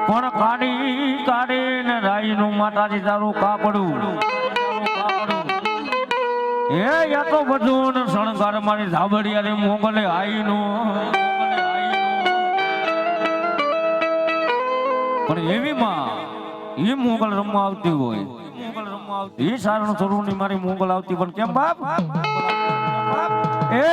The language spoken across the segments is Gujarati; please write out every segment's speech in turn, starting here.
પણ કાઢી કાઢીને રાઈનું માતાજી તારું કાપડું એ યા તો બધું શણગાર મારી ધાબડિયા રે મોગલે આઈનું પણ એવી માં એ મોગલ રમવા આવતી હોય એ સારણ સ્વરૂપની મારી મોગલ આવતી પણ કેમ બાપ એ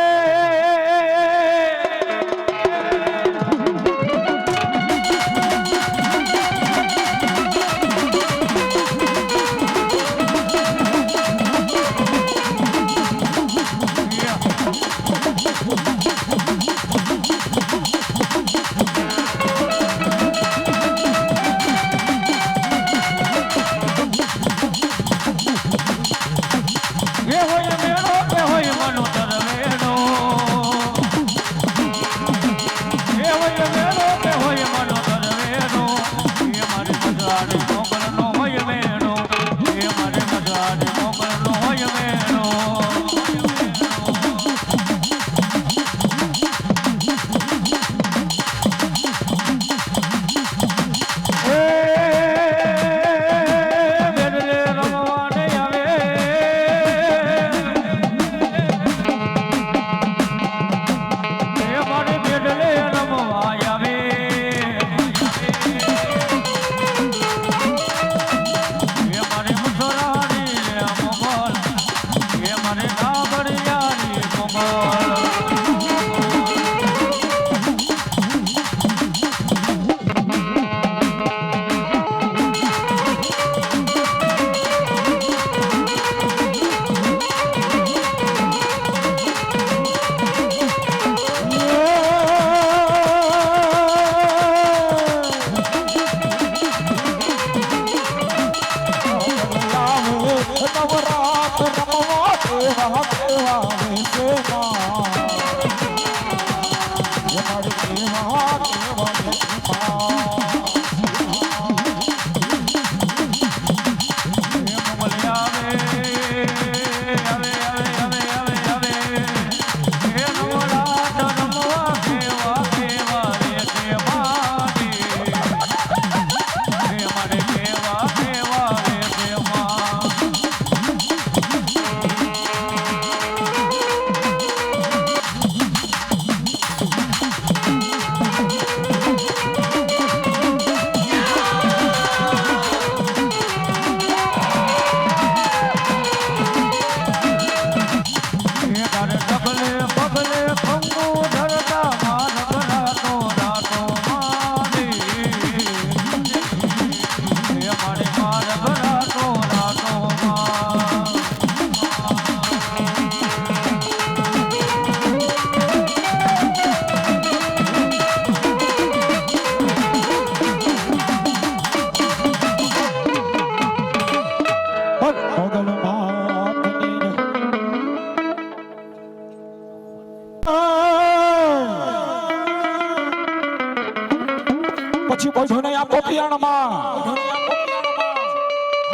પછી બોજો ને આ પોપિયાણમાં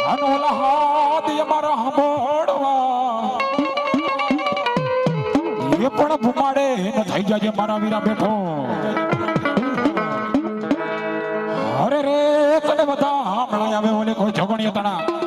અનોલા હાથ અમારા હંભોળવા એ પણ ભૂમાડે ન થઈ જાજે મારા વીરા બેઠો અરે રે તને બધા હમણાં આવે ઓલે કોઈ ઝઘણિયો તણા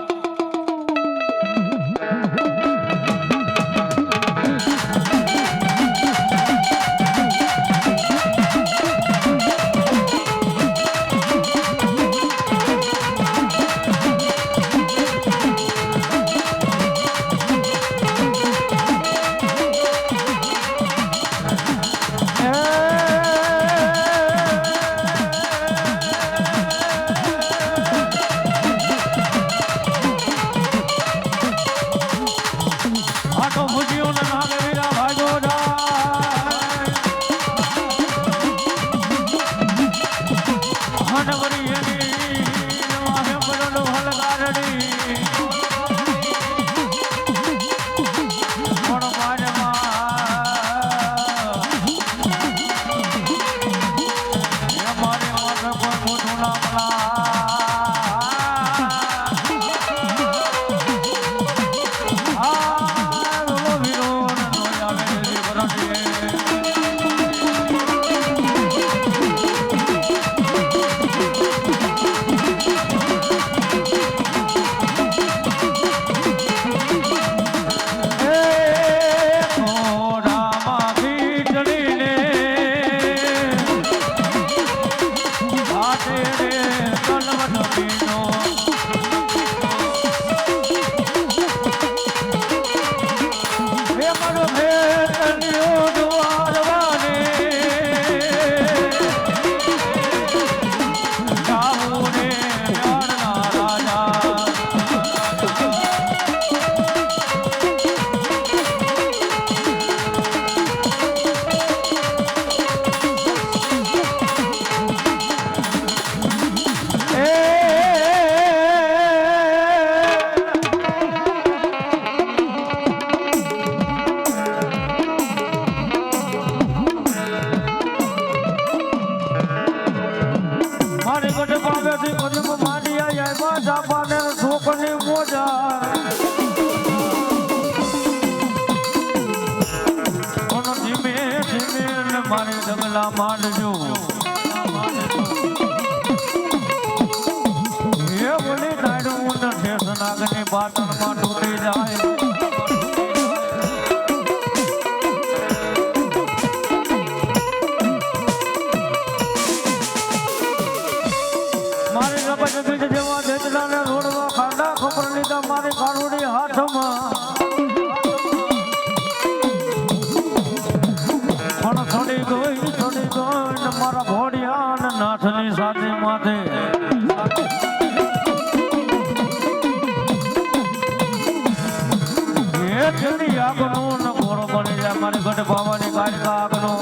મારે રે કલવટ પીનો મારો ભેટલ્યો દ્વારવાને ગાવું રે યારના રાજા મારી ગઢ પાવેથી કદમ માંડી આવ્યા જાપાને છોકની મોજા કોનો ધીમે ધીમે મારે ડગલા માંડજો એ બોલી ડાયડું ઠેસ નાગની બાટણમાં તૂટી જાય મારી રબજ બીજ જેવા દેજલાને રોડવા ખાડા ખબર લીધા મારી કાળુડી હાથમાં પણ છોડી ગઈ ને મારા ઘોડિયા ને નાથની સાથે માથે એ તેની આગનો ને ઘોડો બની જાય મારી ગઢ બાવાની કાળકા આગનો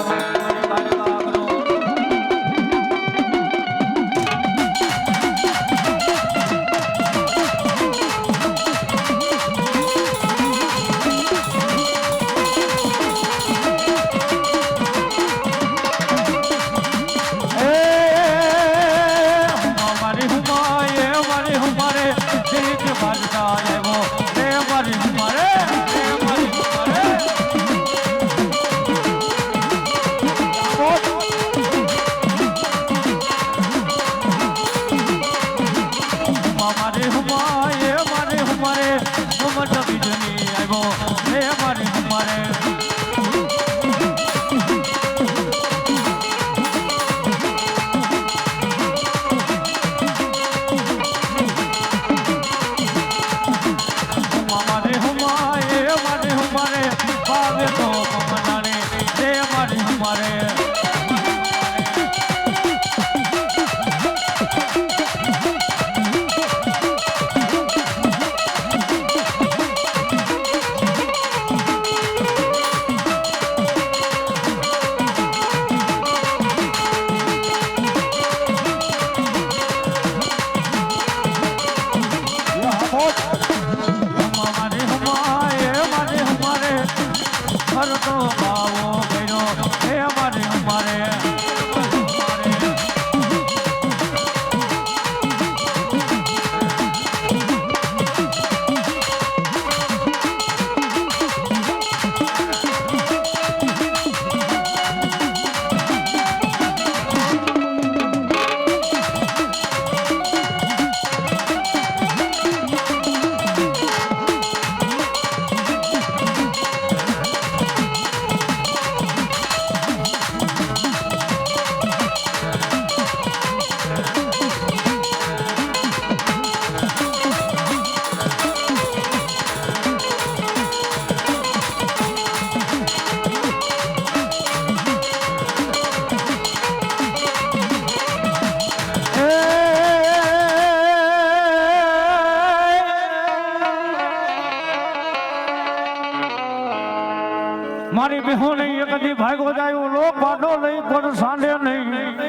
મારી બેહો નહીં એક દી ભાગો જાય લો પાડો નહીં પણ સાંડે નહીં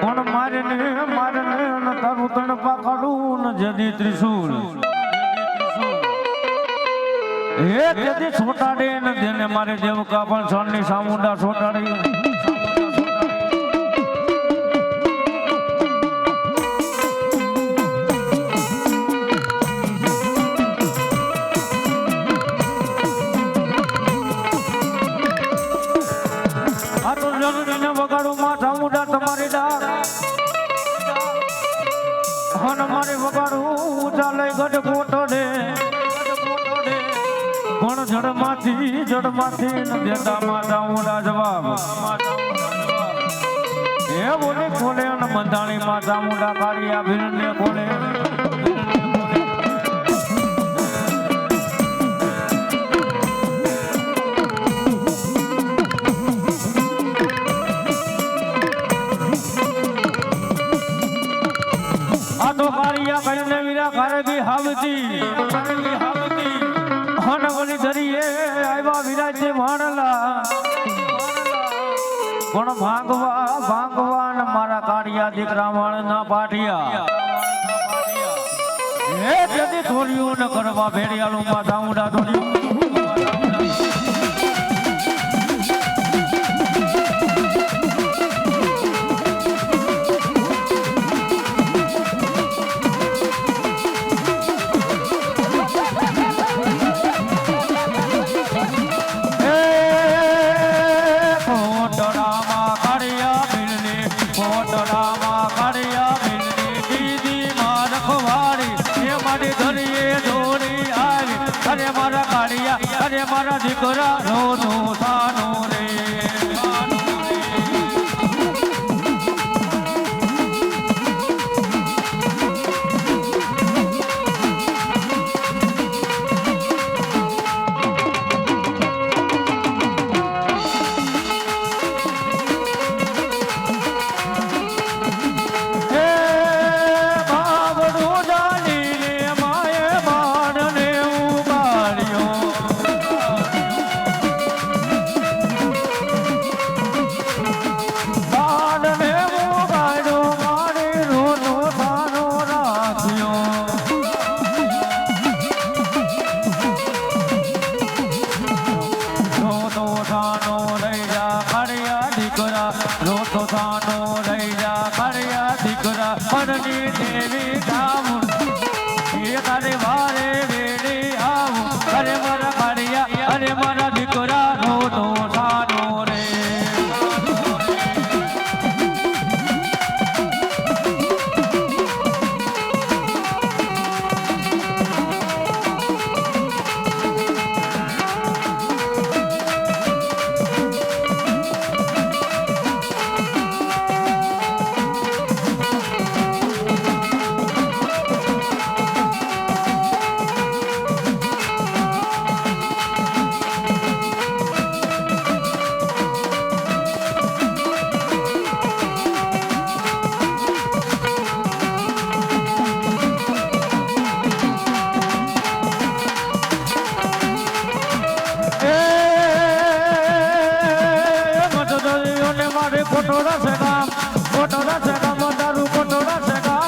પણ મારે ને તારું તણ પાખડું ને જદી ત્રિશુલ હે જદી છોટાડે ને જેને મારે દેવકા પણ સણની સામુંડા છોટાડી વગાડું માથા મુડા તમારી ડાક મારી વગાડું ઊંચા લઈ ગઢ ફોટો દે પણ જડમાંથી દેતા માથા મુડા જવાબ બોલી ખોલે અને બંધાણી માતા મુંડા કાઢ્યા ભીલને ખોલે આ તો કાળિયા કરીને વીરા ઘરે બી હાવતી હન બોલી ધરીએ આવ્યા વિરાજે માણલા પણ ભાંગવા ને મારા કાળિયા દીકરા માણના પાટિયા હે જદી થોડીઓ ન કરવા ભેડિયાલું માથા ઊંડા થોડીઓ અરે મારા દીકરા નો સાનો રે અરે મારા દીકરા નો સાનો રે કોટોરા સગા મદારું કોટોરા સગા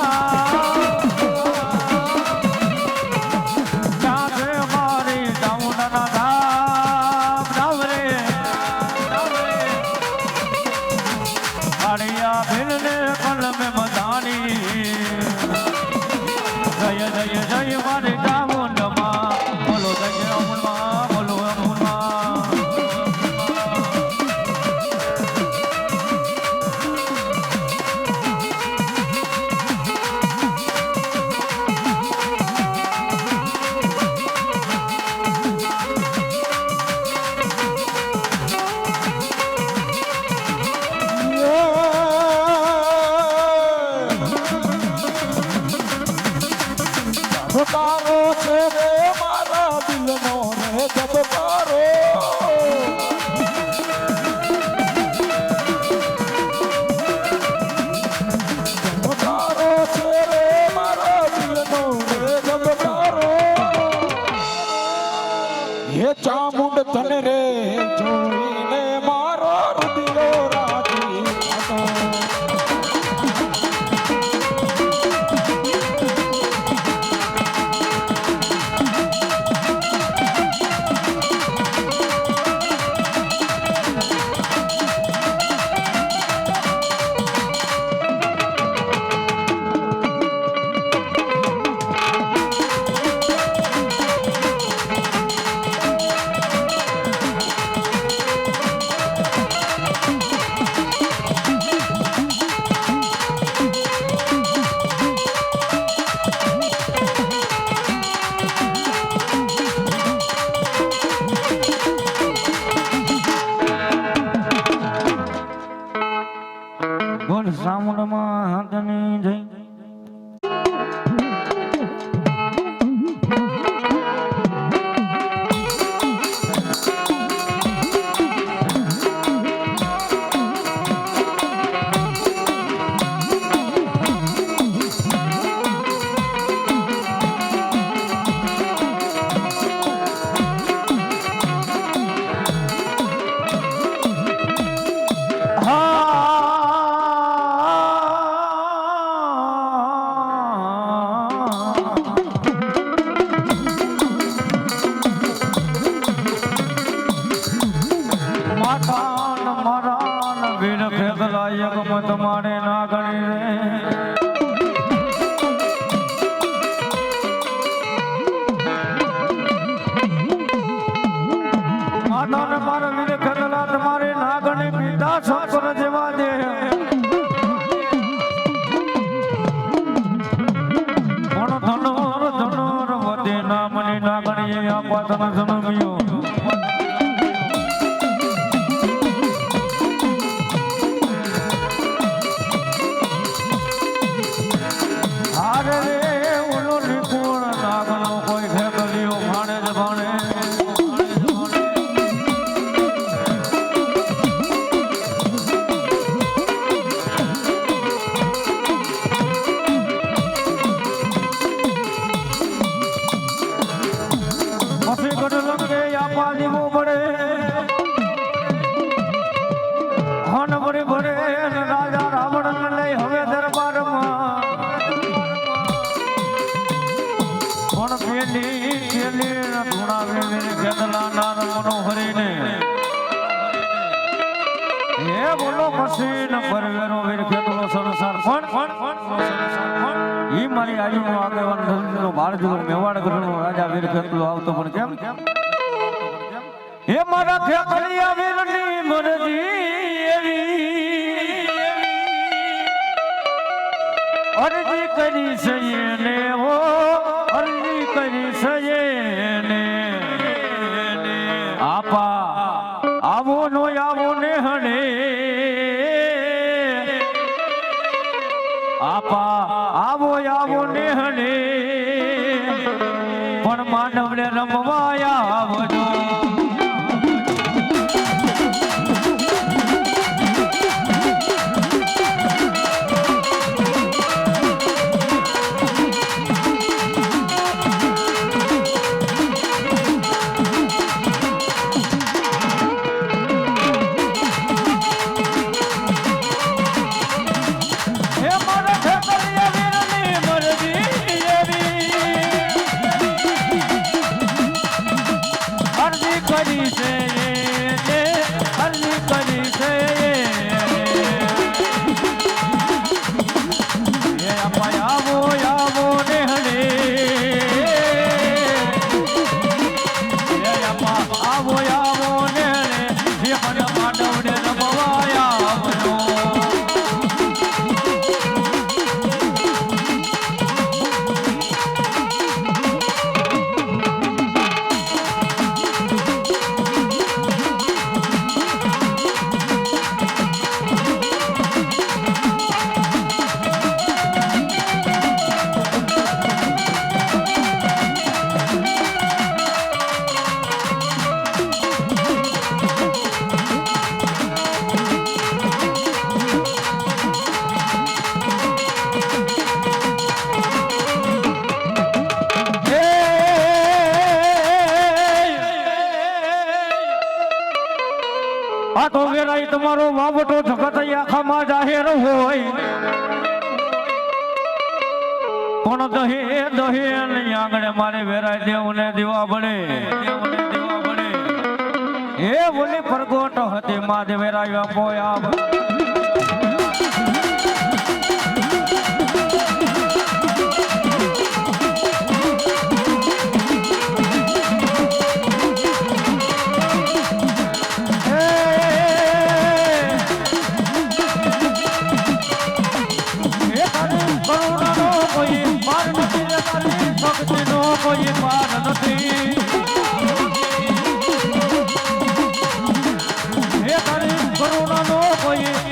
ચાંદે મારી ડાઉના ધામ ડાવરે કાળિયા ભીલને કલમે મધાની જય જય જય મારી ડાઉનમાં બોલો જય અમુનમાં બોલો અમુનમાં તારો બોલ સામુંડમાં હાથની જઈ તમારે ના ગણી રે માતાને મારા વીરે ખેતલા તમારે ના ગણી પિતા શંકર જેવા દે પણ ધનોર વધે ના મને ના ગણી આપા તને જન્મ્યો રાજા રાવણ લઈ હવે દરબારમાં પણ પેલી ધૂણાવી ગદલા નાર મનોહરીને હે બોલો મસીન પરવેરો વીર ખેતલો સંસાર પણ ઈ મારી આજુનો આગેવાન ધનનો ભારજગર મેવાડ ગઢનો રાજા વીર ખેતલો આવતો પણ કેમ હે મારા ખેતલિયા વીરની મરજી અરજી કરી છે ને હો અરજી કરી છે ને આપા આવો નો આવો ને હણે આપા આવો આવો ને હણે પણ માનવને રમવાયા આવજો તમારો વાવટો જગત આખામાં જાહેર હોય પણ દહે આંગણે મારે વેરાય દેવને દેવા પડે હે બોલી પરગોટ હતી માં વેરાય પોયા કોઈ પાર નથી હે તારી કરુણા નો કોઈ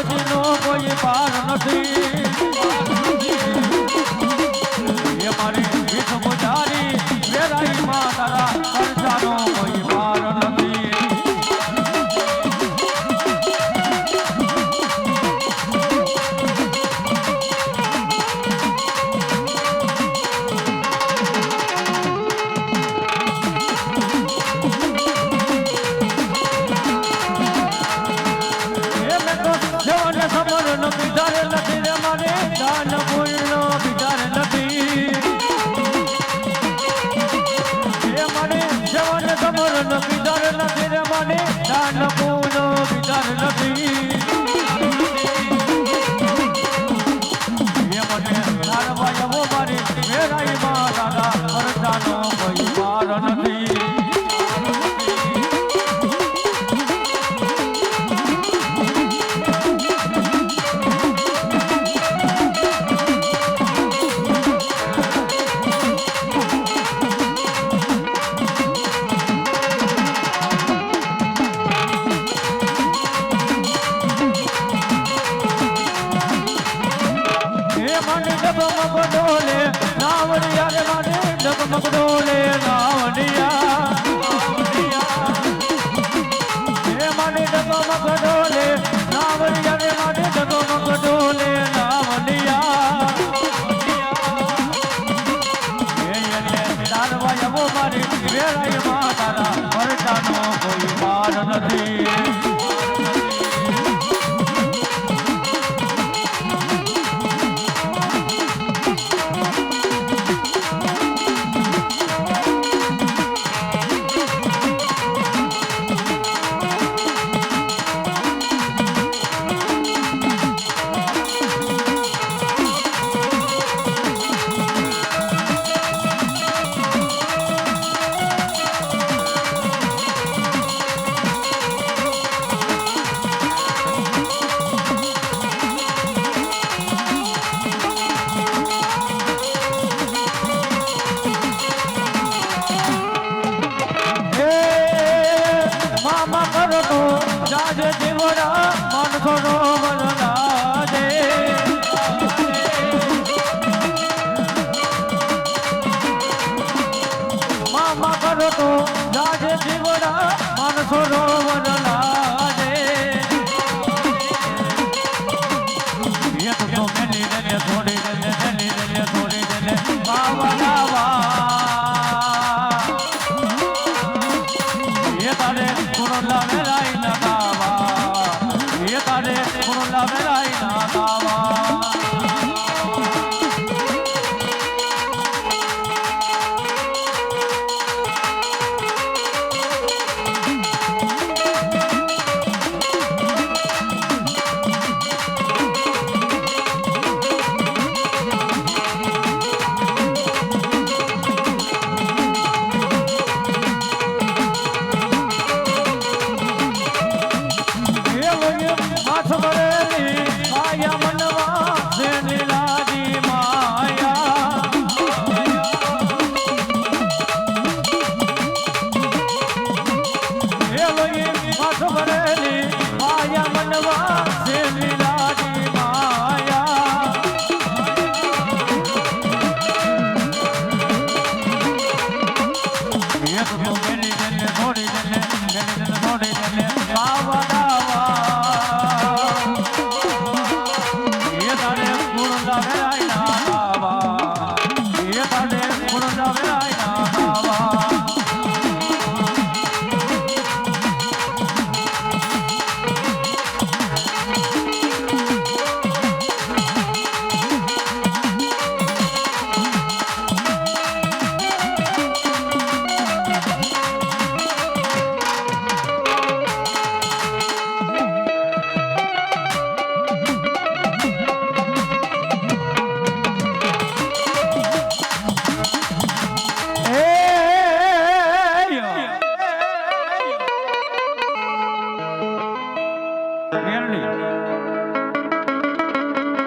ભક્તિનો કોઈ પાર નથી એ મારી વિષ પૂજારી વેરાઈ માં તારા ખર્ચાનો કોઈ પાર નથી કોઈ પાર નથી ડોલે નાવડિયા રે માને ડગમગ ડોલે નાવડિયા હે માને ડગમગ ડોલે નાવડિયા રે માને ડગમગ ડોલે નાવડિયા હે યને તારવા યવો મારી વેરાઈ માં તારા પરચાનો કોઈ પાર નથી જાજે જીવડા મન થોડો વરલાજે મામા કરો તો જાજે જીવડા મન થોડો વરલાજે એક તો મેલી દે થોડી દે થોડી દે બાવા લાવા એ તારે ગુણ લાવે રાઈ ના વેરાઈ ના ગાવા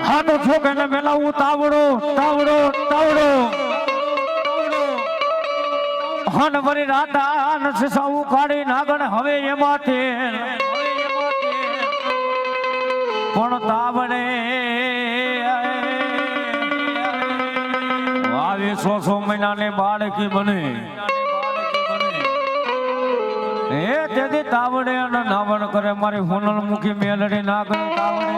હાનો છોકરાને પેલા હું તાવડો હન વરી રાતા નથી સૌ કાઢી નાગણ હવે એમાંથી પણ તાવડે આવી 100 મહિનાની બાળકી બને એ તેથી તાવડે અને નાવણ કરે મારી હોનલ મૂકી મેલડી ના કરે તાવડે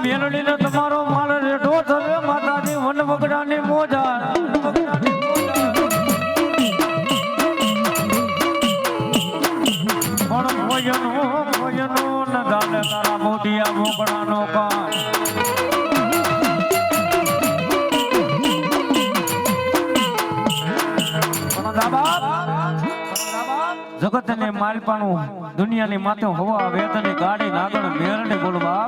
મેલડીને તમારો માલ રેઢો થવે માતાજી વન વગડાની મોજા પણ ભોજનો ન ગાલે તારા મોઢિયા મોકળાનો કામ જગતને માલપાનું દુનિયાની માથે હવા વેદની ગાડી નાગણ મેરડી બોલવા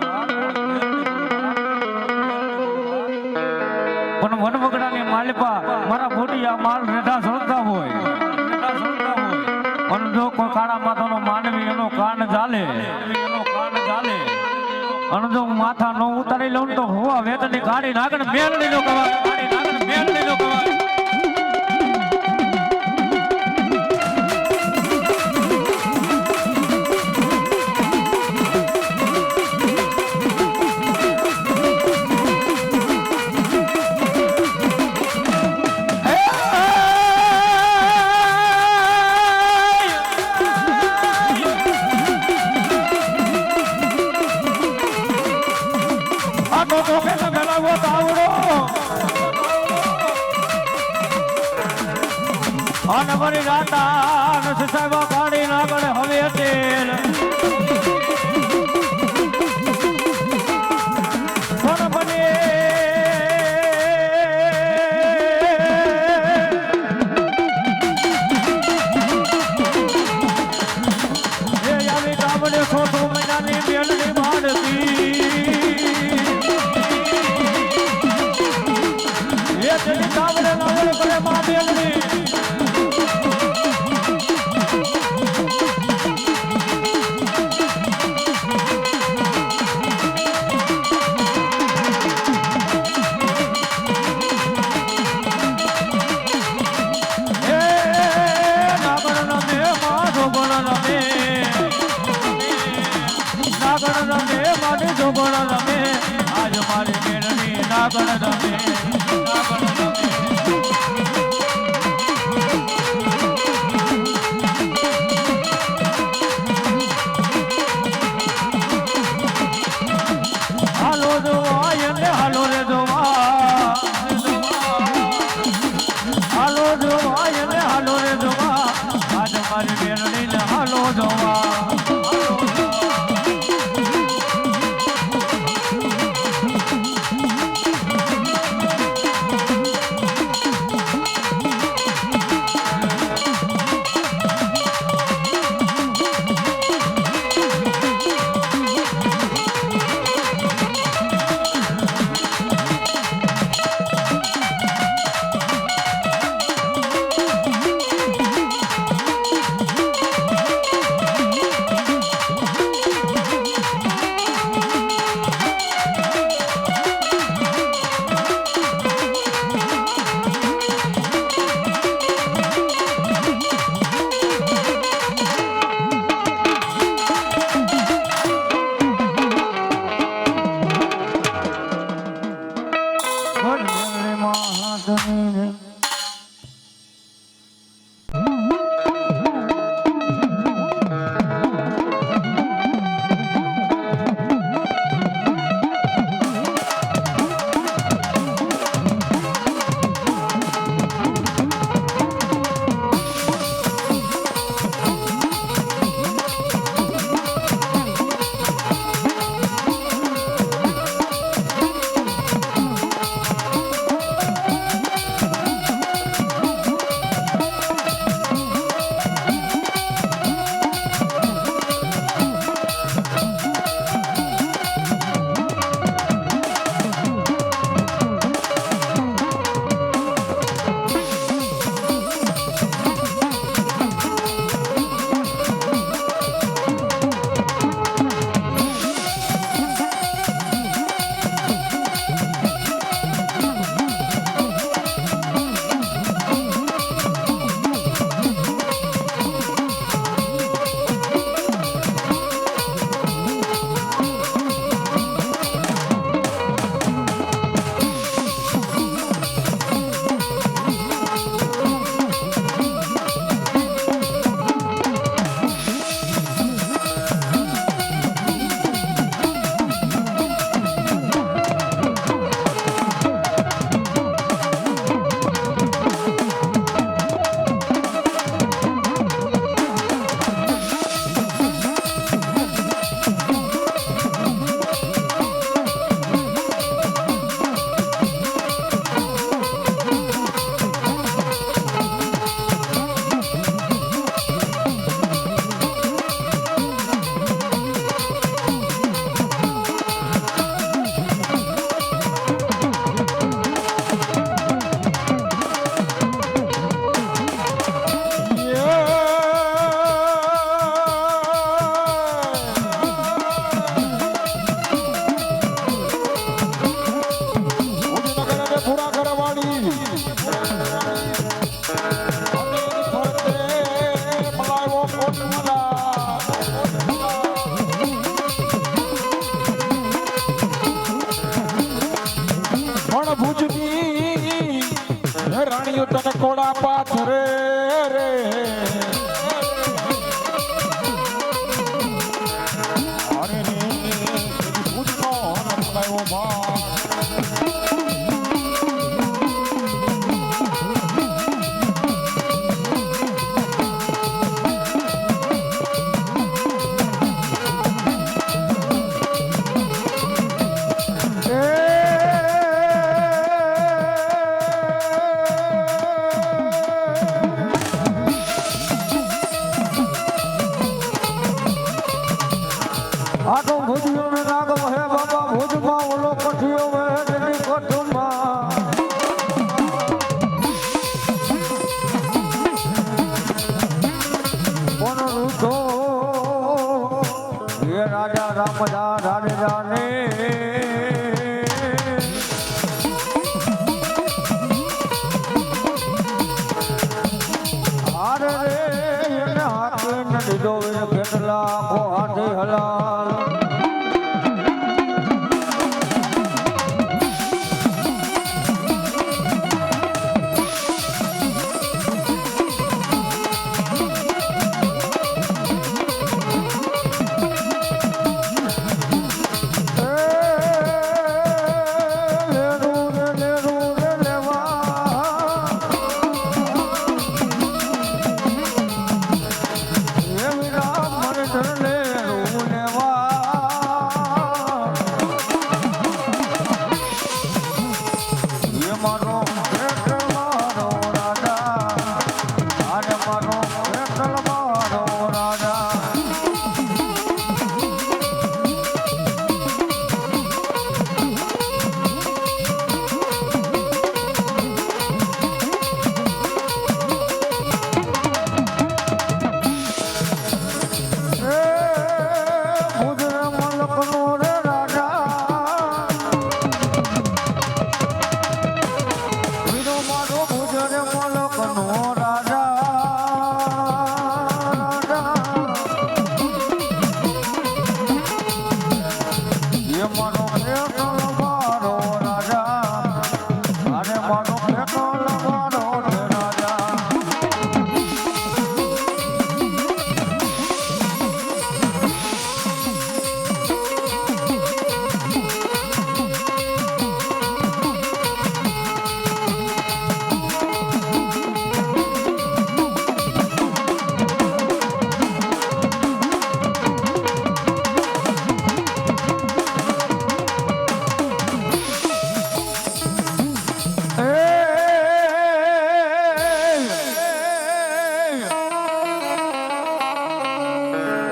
પણ વનવગડાની માલિપા મારા મોઢિયા માલ રેઢા સળગતા હોય અને જો કોઈ કાળા માથાનો માનવી એનો કાન ચાલે અને જો માથા નો ઉતારી લઉં તો હોવા વેદની ગાડી નાગણ મેરડી નો કવા મેરડી નો કવા અને મારી રાતા નથી સાહેબ ગાડી ના ગળે હવે તેલ પણ બને એ આવી ગામડે 100 મહિનાની મેલડી બાળકી એ તેની ગામડે નાવડ કરે માં મેલડી આજ મારી મેળવી નાગણ રમે હાલો જોવા એને હાલો રે જોવા હાલો જોવા એને હાલો રે જોવા આજ મારી મેળવી ને હાલો જોવા રાણીઓ તને કોળા પાથરે રે અરે રે પૂછનો નમલાયો બા આટો ભુજિયો ને રાગવ હે બાબા ભુજમાં ઓલો કઠિયો હે તેની કઠુમાં કોનો રૂઠો એ રાજા રામદા રાજા ને હારે રે એને હાથે ન દીધો એ કેટલા કો હાથે હલાલ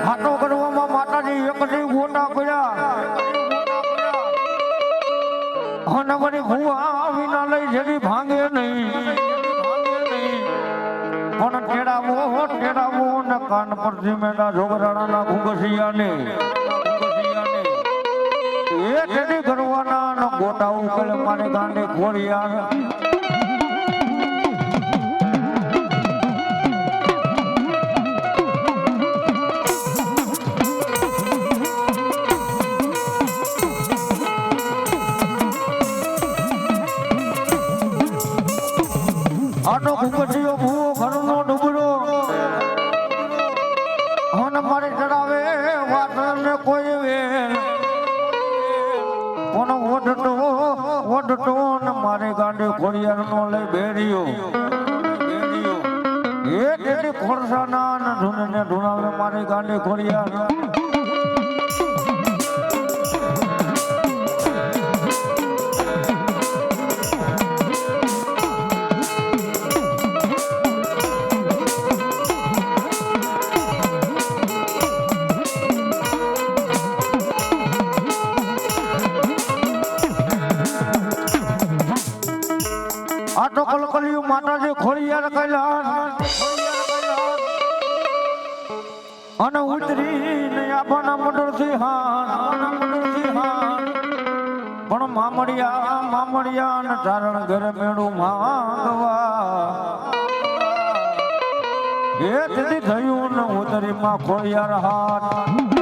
હાટો કરવામાં માતાજી એકથી ગોટા પડ્યા અને વળી ભૂવા વિના લઈ જડી ભાંગે નહીં પણ ટેડાવો ને કાન પરથી મેલા જોગરાણાના ઘુંઘસિયાને એ ટેડી કરવાના ને ગોટા ઉકલે મારે ગાંડે ખોડિયા આનો ઘુંઘસિયો ભૂવો ઘરનો ડુબરો અને મારે ચડાવે વાસણને કોઈ વેલ કોનો ઓઢતો ને મારે ગાંડે ખોડિયારનો લઈ બેરિયો એ તેડી ખોરસાના ને ઢૂણાવે મારે ગાંડે ખોડિયાર આટો કલકલિયું માતાજી ખોડિયાર કૈલાસ અને ઉતરીને આપણા મંડળથી હાન પણ મામડિયા ને ચારણ ઘરે મેળું માંગવા એ તેથી થયું ને ઉતરીમાં ખોડિયાર હાથ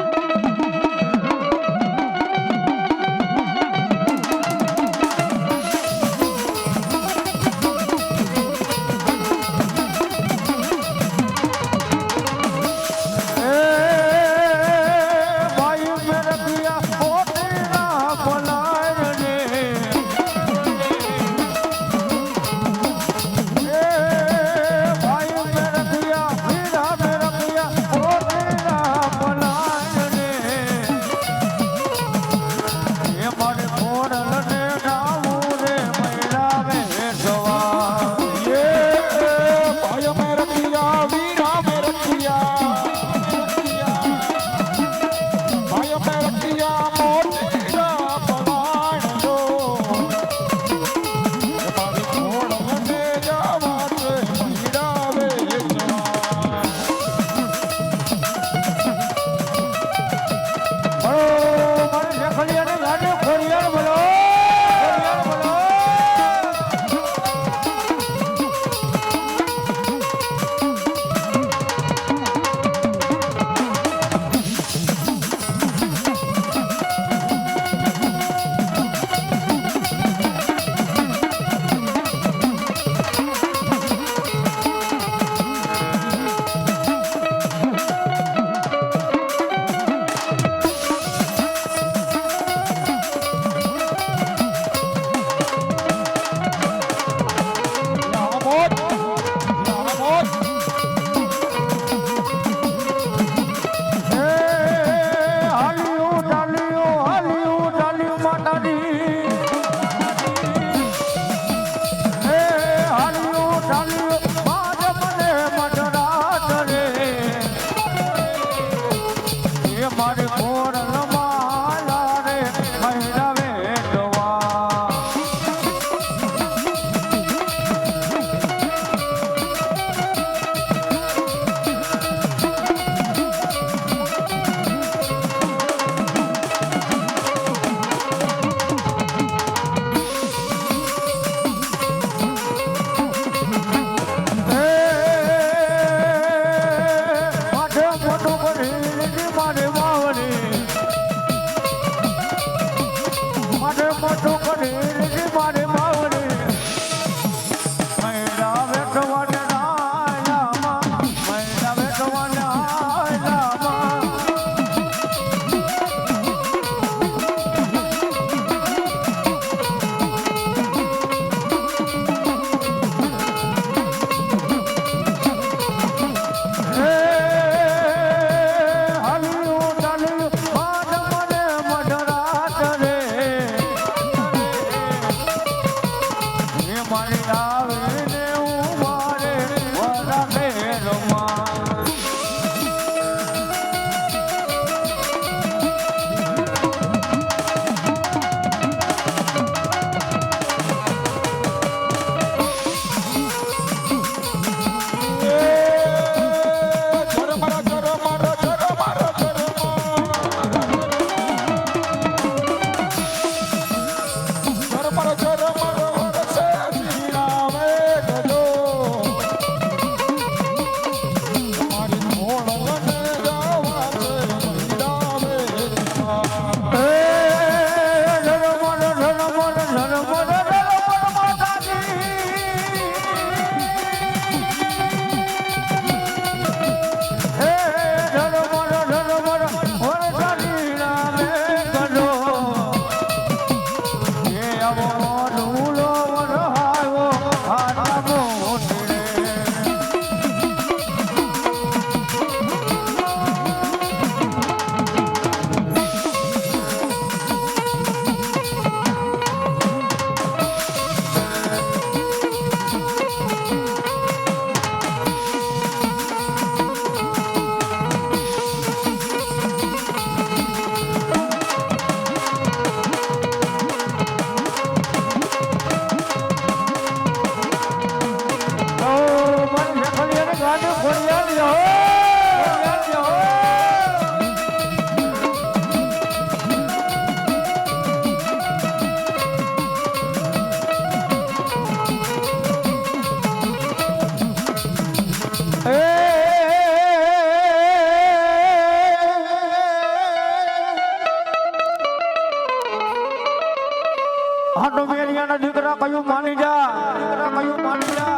હાટો મેરિયાના દીકરા કયું માની જા દીકરા કયું માની જા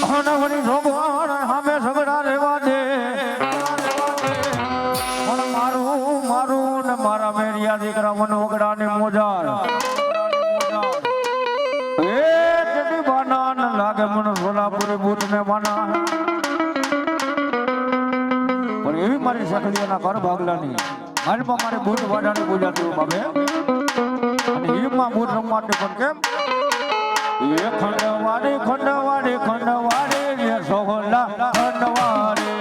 અને વળી ભગવાન સામે સગડા રહેવા દે પણ મારું ને મારા મેરિયા દીકરા મનોગડા ને મોજાર એ તેડી બાના ન લાગે મને સોલાપુરી બૂટ ને બાના પણ એવી મારી સખડીઓના ઘર ભાગલાની હાલમાં મારે બૂટ વાડાની પૂજા થયું બાબે અને હીમાં બૂટ રમવાને પણ કેમ એ ખંડવાડી રે સોહલા ખંડવાડી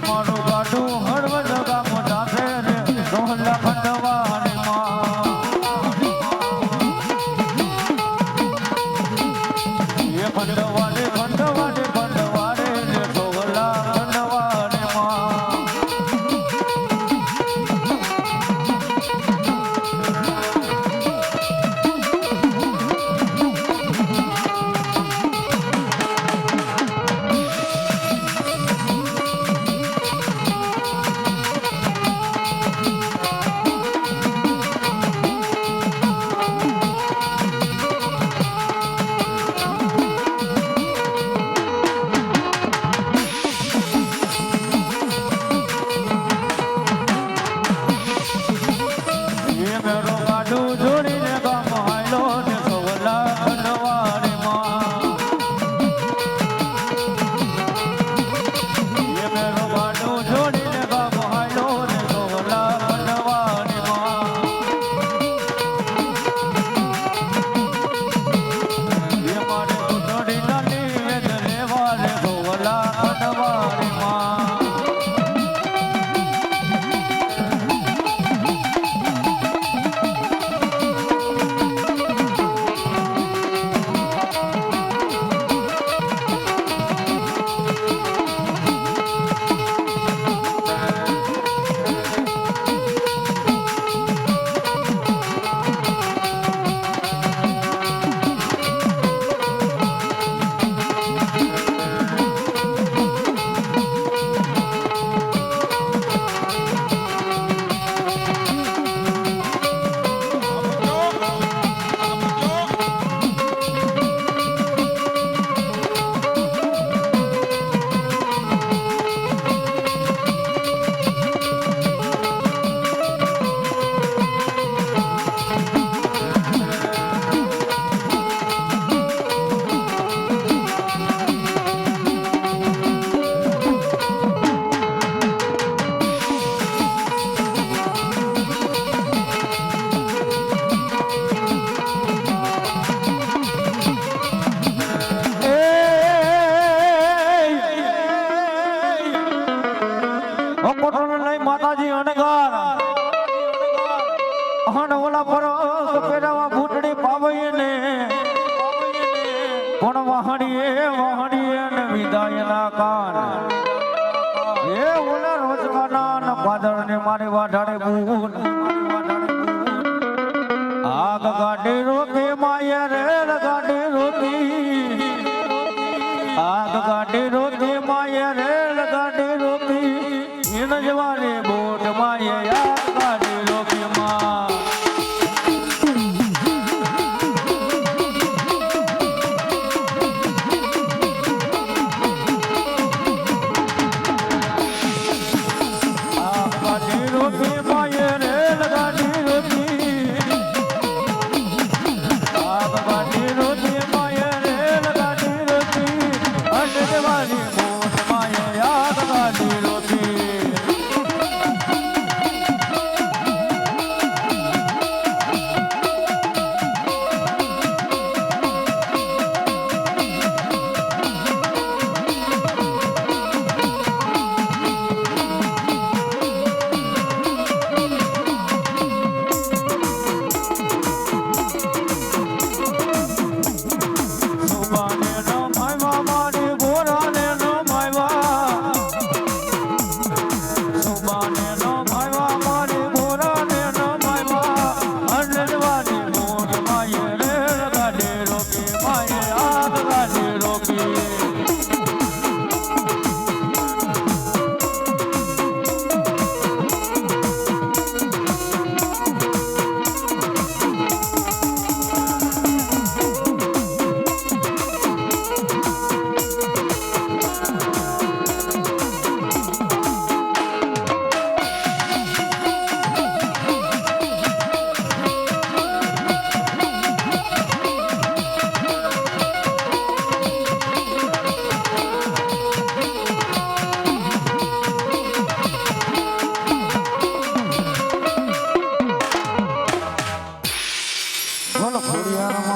મારું ગાડું હળવદ ગામ જાતે રે સોહલા ખંડવાની માં એ ખંડવાડે ખંડવાડે ખંડવાડે રે સોહલા ખંડવાની માં માતાજી અણગાર હણ ઓલા પર પેરાવા ભૂટડી પાવઈએ ને પણ વાહડીએ ને વિદાયના કાન એ ઓલા રોજકાના ન પાદર ને મારી વાઢાડે બૂન આગ ગાડી રોકી માયા રેલ ગાડી રોકી આગ ગાડી રોકી માયા રેલ ગાડી રોકી इन जवाने बोट माये याद गाड़ी रोकी माँ आग गाड़ी रोकी माये रेल गाड़ी रोकी आग गाड़ी रोकी माये रेल गाड़ी रोकी इन जवाने बोट माये याद गाड़ी रोकी બોલો ખોડિયાર